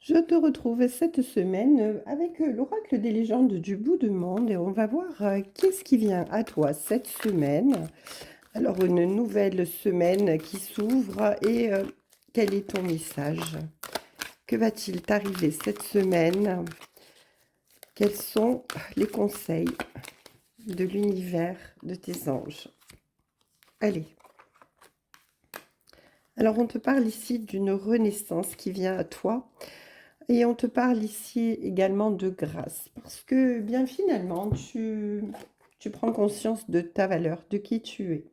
Je te retrouve cette semaine avec l'oracle des légendes du bout du monde et on va voir qu'est-ce qui vient à toi cette semaine. Alors une nouvelle semaine qui s'ouvre et quel est ton message? Que va-t-il t'arriver cette semaine? Quels sont les conseils de l'univers, de tes anges? Allez. Alors on te parle ici d'une renaissance qui vient à toi. Et on te parle ici également de grâce, parce que bien finalement, tu prends conscience de ta valeur, de qui tu es.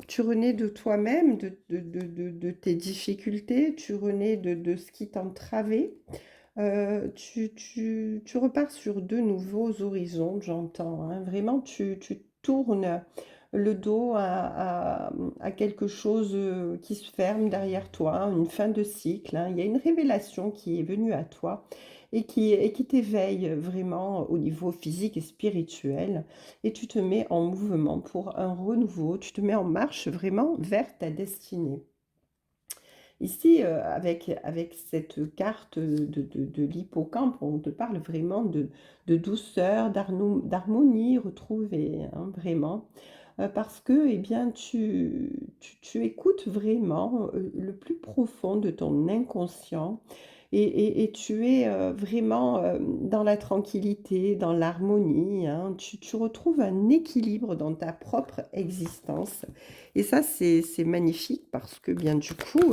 Tu renais de toi-même, de tes difficultés, tu renais de ce qui t'entravait. Tu repars sur de nouveaux horizons, j'entends, hein. Vraiment, tu tournes le dos à quelque chose qui se ferme derrière toi, hein, une fin de cycle, hein. Il y a une révélation qui est venue à toi et qui t'éveille vraiment au niveau physique et spirituel. Et tu te mets en mouvement pour un renouveau, tu te mets en marche vraiment vers ta destinée. Ici, avec cette carte de l'hippocampe, on te parle vraiment de douceur, d'harmonie retrouvée, hein, vraiment. Parce que, eh bien, tu écoutes vraiment le plus profond de ton inconscient et tu es vraiment dans la tranquillité, dans l'harmonie, hein. Tu retrouves un équilibre dans ta propre existence. Et ça, c'est magnifique parce que, bien, du coup,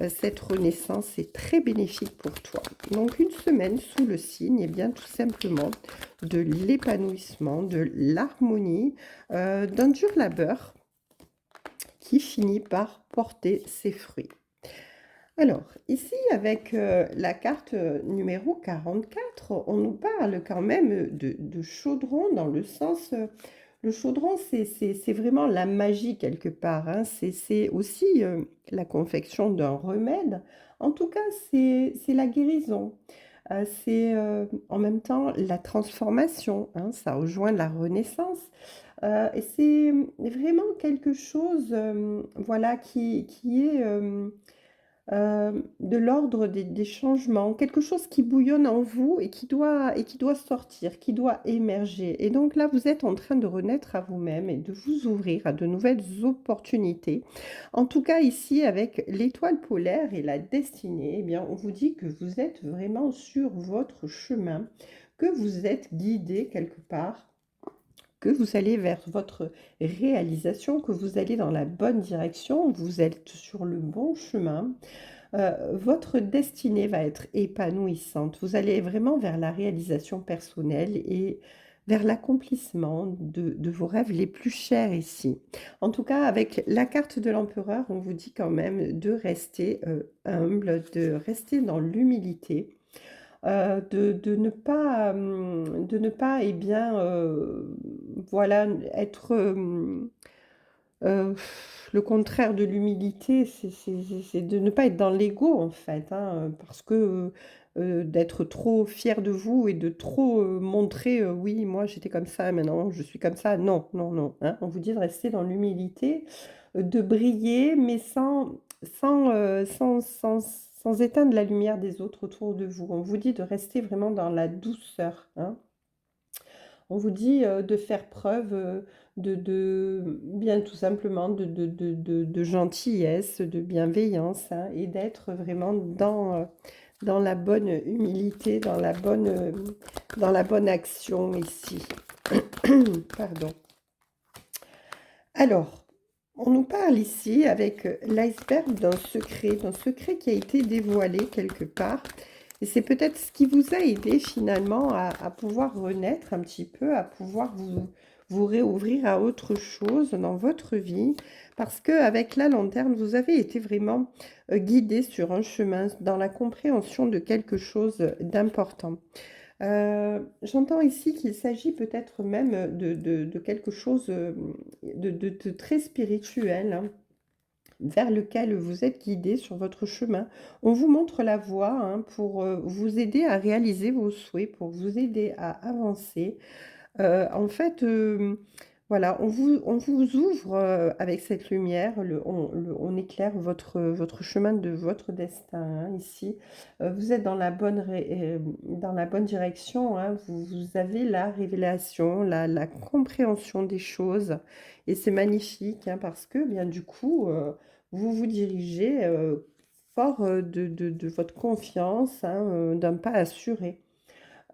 cette renaissance est très bénéfique pour toi. Donc une semaine sous le signe, et bien tout simplement de l'épanouissement, de l'harmonie, d'un dur labeur qui finit par porter ses fruits. Alors, ici, avec la carte numéro 44, on nous parle quand même de chaudron dans le sens. Le chaudron, c'est vraiment la magie quelque part, hein. C'est aussi la confection d'un remède. En tout cas, c'est la guérison. C'est en même temps la transformation, hein. Ça rejoint la renaissance. Et c'est vraiment quelque chose, voilà, qui est de l'ordre des changements, quelque chose qui bouillonne en vous et qui doit sortir, qui doit émerger. Et donc là, vous êtes en train de renaître à vous-même et de vous ouvrir à de nouvelles opportunités. En tout cas, ici, avec l'étoile polaire et la destinée, eh bien, on vous dit que vous êtes vraiment sur votre chemin, que vous êtes guidé quelque part, que vous allez vers votre réalisation, que vous allez dans la bonne direction, vous êtes sur le bon chemin. Votre destinée va être épanouissante. Vous allez vraiment vers la réalisation personnelle et vers l'accomplissement de vos rêves les plus chers ici. En tout cas, avec la carte de l'empereur, on vous dit quand même de rester humble, de rester dans l'humilité, de ne pas, eh bien, voilà, être le contraire de l'humilité, c'est de ne pas être dans l'ego en fait, hein, parce que d'être trop fier de vous et de trop montrer, oui, moi j'étais comme ça, maintenant je suis comme ça. Non, non, non, hein. On vous dit de rester dans l'humilité, de briller, mais sans éteindre la lumière des autres autour de vous. On vous dit de rester vraiment dans la douceur, hein. On vous dit, de faire preuve, bien tout simplement de gentillesse, de bienveillance, hein, et d'être vraiment dans la bonne humilité, dans la bonne action ici. Pardon. Alors, on nous parle ici avec l'iceberg d'un secret qui a été dévoilé quelque part. Et c'est peut-être ce qui vous a aidé finalement à pouvoir renaître un petit peu, à pouvoir vous réouvrir à autre chose dans votre vie. Parce qu'avec la lanterne, vous avez été vraiment guidé sur un chemin dans la compréhension de quelque chose d'important. J'entends ici qu'il s'agit peut-être même de quelque chose de très spirituel, hein, vers lequel vous êtes guidé sur votre chemin. On vous montre la voie, hein, pour vous aider à réaliser vos souhaits, pour vous aider à avancer. En fait, Voilà, on vous ouvre, avec cette lumière, on éclaire votre chemin de votre destin, hein, ici. Vous êtes dans la bonne direction, hein. Vous avez la révélation, la compréhension des choses et c'est magnifique, hein, parce que, bien, du coup, vous vous dirigez, fort, de votre confiance, hein, d'un pas assuré.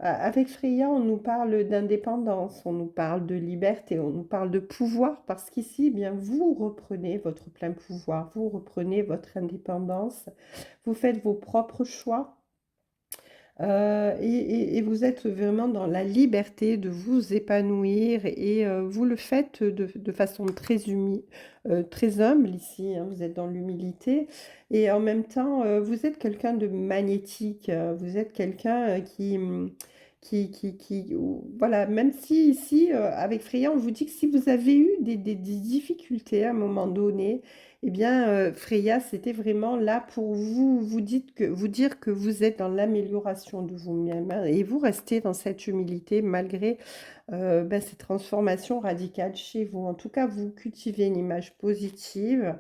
Avec Freya, on nous parle d'indépendance, on nous parle de liberté, on nous parle de pouvoir, parce qu'ici, eh bien, vous reprenez votre plein pouvoir, vous reprenez votre indépendance, vous faites vos propres choix, et vous êtes vraiment dans la liberté de vous épanouir et vous le faites de façon très humble ici, hein. Vous êtes dans l'humilité et en même temps, vous êtes quelqu'un de magnétique, vous êtes quelqu'un, qui ou voilà, même si ici, avec Freya, on vous dit que si vous avez eu des difficultés à un moment donné, eh bien, Freya, c'était vraiment là pour vous dire que vous êtes dans l'amélioration de vous-même, hein, et vous restez dans cette humilité malgré, ces transformations radicales chez vous. En tout cas, vous cultivez une image positive,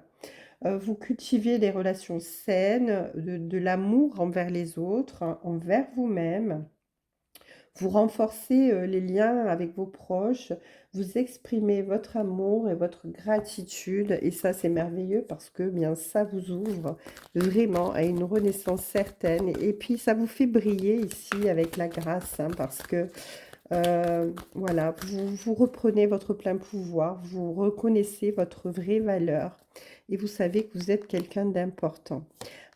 vous cultivez des relations saines, de l'amour envers les autres, hein, envers vous-même. Vous renforcez, les liens avec vos proches, vous exprimez votre amour et votre gratitude et ça, c'est merveilleux parce que, bien, ça vous ouvre vraiment à une renaissance certaine et puis ça vous fait briller ici avec la grâce, hein, parce que, voilà, vous reprenez votre plein pouvoir, vous reconnaissez votre vraie valeur et vous savez que vous êtes quelqu'un d'important.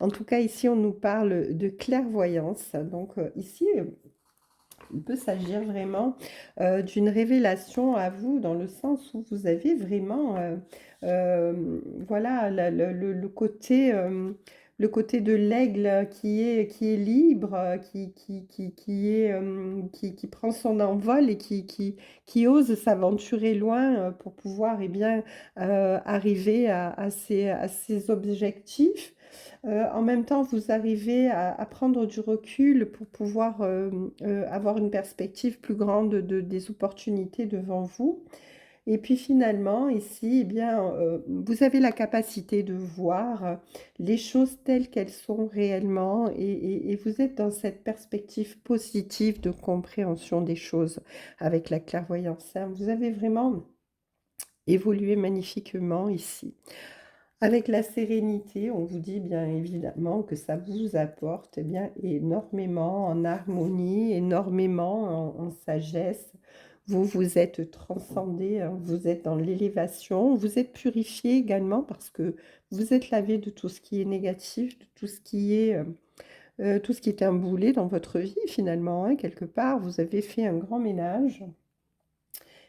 En tout cas, ici, on nous parle de clairvoyance, donc, ici, il peut s'agir vraiment, d'une révélation à vous, dans le sens où vous avez vraiment, voilà, le côté de l'aigle qui est libre, qui prend son envol et qui ose s'aventurer loin, pour pouvoir, eh bien, arriver à ses objectifs. En même temps, vous arrivez à prendre du recul pour pouvoir, avoir une perspective plus grande des opportunités devant vous et puis finalement ici, eh bien, vous avez la capacité de voir, les choses telles qu'elles sont réellement et vous êtes dans cette perspective positive de compréhension des choses avec la clairvoyance, hein. Vous avez vraiment évolué magnifiquement ici. Avec la sérénité, on vous dit bien évidemment que ça vous apporte, eh bien, énormément en harmonie, énormément en sagesse. Vous vous êtes transcendé, hein, vous êtes dans l'élévation, vous êtes purifié également parce que vous êtes lavé de tout ce qui est négatif, de tout ce qui est imboulé dans votre vie finalement, hein, quelque part. Vous avez fait un grand ménage.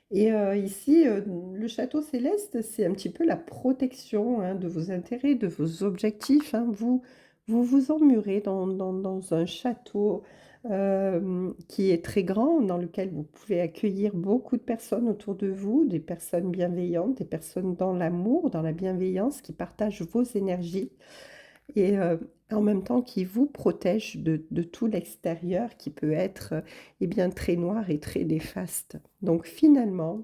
Et ici, le château céleste, c'est un petit peu la protection, hein, de vos intérêts, de vos objectifs, hein. Vous vous emmurez dans un château, qui est très grand, dans lequel vous pouvez accueillir beaucoup de personnes autour de vous, des personnes bienveillantes, des personnes dans l'amour, dans la bienveillance, qui partagent vos énergies et en même temps qui vous protège de tout l'extérieur qui peut être, eh bien, très noir et très néfaste. Donc finalement,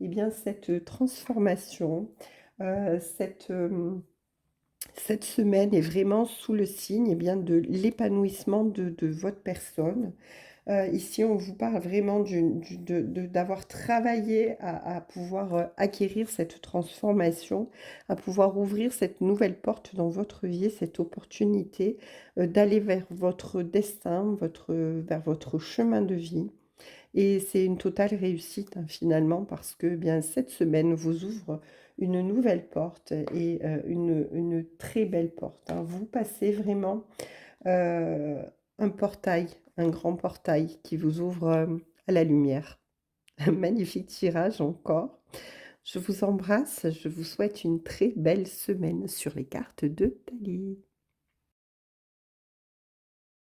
eh bien, cette transformation, cette semaine est vraiment sous le signe, eh bien, de l'épanouissement de votre personne. Ici, on vous parle vraiment d'avoir travaillé à pouvoir, acquérir cette transformation, à pouvoir ouvrir cette nouvelle porte dans votre vie, cette opportunité, d'aller vers votre destin, vers votre chemin de vie et c'est une totale réussite, hein, finalement parce que, bien, cette semaine vous ouvre une nouvelle porte et une très belle porte, hein. Vous passez vraiment Heu, un portail, un grand portail qui vous ouvre, à la lumière. Un magnifique tirage encore. Je vous embrasse, je vous souhaite une très belle semaine sur les cartes de Thalie.